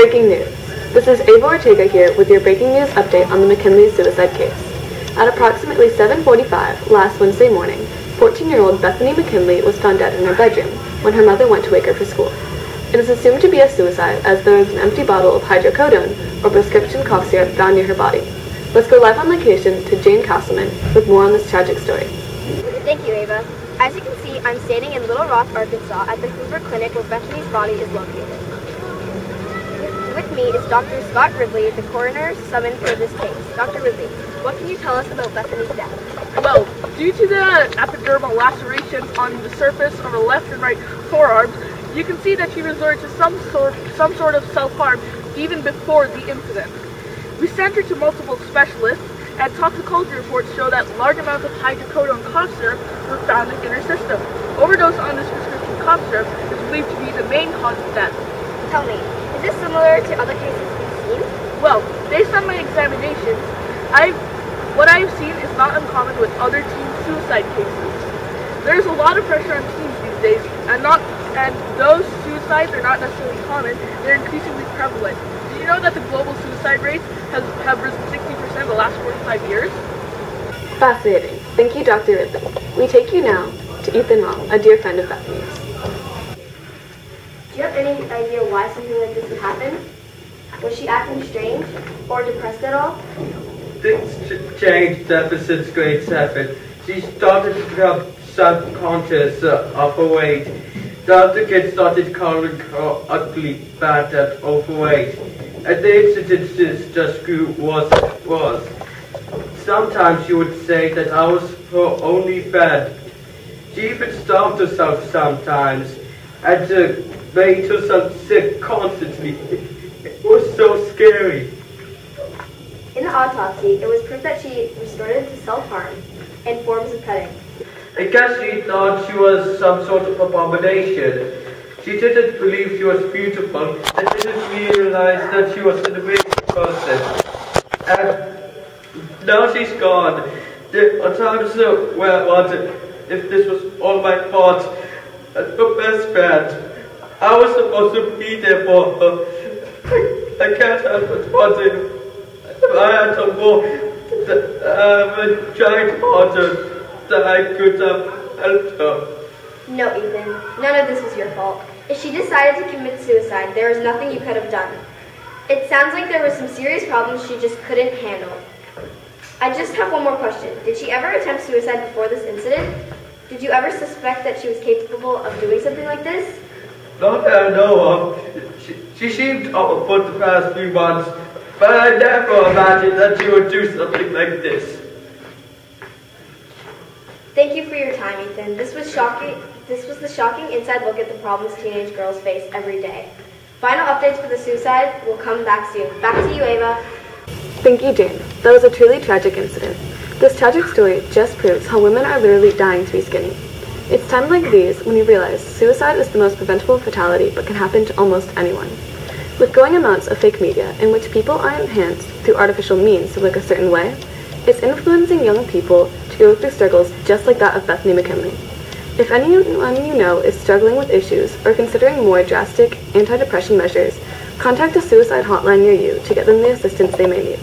Breaking news. This is Ava Ortega here with your breaking news update on the McKinley suicide case. At approximately 7:45 last Wednesday morning, 14-year-old Bethany McKinley was found dead in her bedroom when her mother went to wake her for school. It is assumed to be a suicide as there is an empty bottle of hydrocodone or prescription cough syrup found near her body. Let's go live on location to Jane Castleman with more on this tragic story. Thank you, Ava. As you can see, I'm standing in Little Rock, Arkansas at the Hoover Clinic where Bethany's body is located. With me is Dr. Scott Ridley, the coroner summoned for this case. Dr. Ridley, what can you tell us about Bethany's death? Well, due to the epidermal lacerations on the surface of her left and right forearms, you can see that she resorted to some sort of self-harm even before the incident. We sent her to multiple specialists, and toxicology reports show that large amounts of hydrocodone cough syrup were found in her system. Overdose on this prescription cough syrup is believed to be the main cause of death. Tell me, is this similar to other cases we've seen? Well, based on my examinations, what I've seen is not uncommon with other teen suicide cases. There's a lot of pressure on teens these days, and those suicides are not necessarily common, they're increasingly prevalent. Did you know that the global suicide rates have risen 60% in the last 45 years? Fascinating. Thank you, Dr. Ridley. We take you now to Ethan Wong, a dear friend of Bethany's. Do you have any idea why something like this would happen? Was she acting strange or depressed at all? Things changed ever since grade 7. She started to become self-conscious of her weight. The other kids started calling her ugly, fat, and overweight. And the incidences just grew worse and worse. Sometimes she would say that I was her only friend. She even starved herself sometimes and made herself sick constantly. It was so scary. In the autopsy, it was proof that she resorted to self-harm and forms of cutting. I guess she thought she was some sort of abomination. She didn't believe she was beautiful and didn't realize that she was an amazing person. And now she's gone. There are times where I wondered if this was all my fault. And her best friend, I was supposed to be there for her. I can't help but wondering if I had to walk a giant harder that I could have helped her. No, Ethan. None of this was your fault. If she decided to commit suicide, there was nothing you could have done. It sounds like there were some serious problems she just couldn't handle. I just have one more question. Did she ever attempt suicide before this incident? Did you ever suspect that she was capable of doing something like this? Not that I know of. She seemed up for the past few months, but I never imagined that she would do something like this. Thank you for your time, Ethan. This was shocking. This was the shocking inside look at the problems teenage girls face every day. Final updates for the suicide will come back soon. Back to you, Ava. Thank you, Jane. That was a truly tragic incident. This tragic story just proves how women are literally dying to be skinny. It's times like these when you realize suicide is the most preventable fatality but can happen to almost anyone. With growing amounts of fake media in which people are enhanced through artificial means to look a certain way, it's influencing young people to go through struggles just like that of Bethany McKinley. If anyone you know is struggling with issues or considering more drastic anti-depression measures, contact a suicide hotline near you to get them the assistance they may need.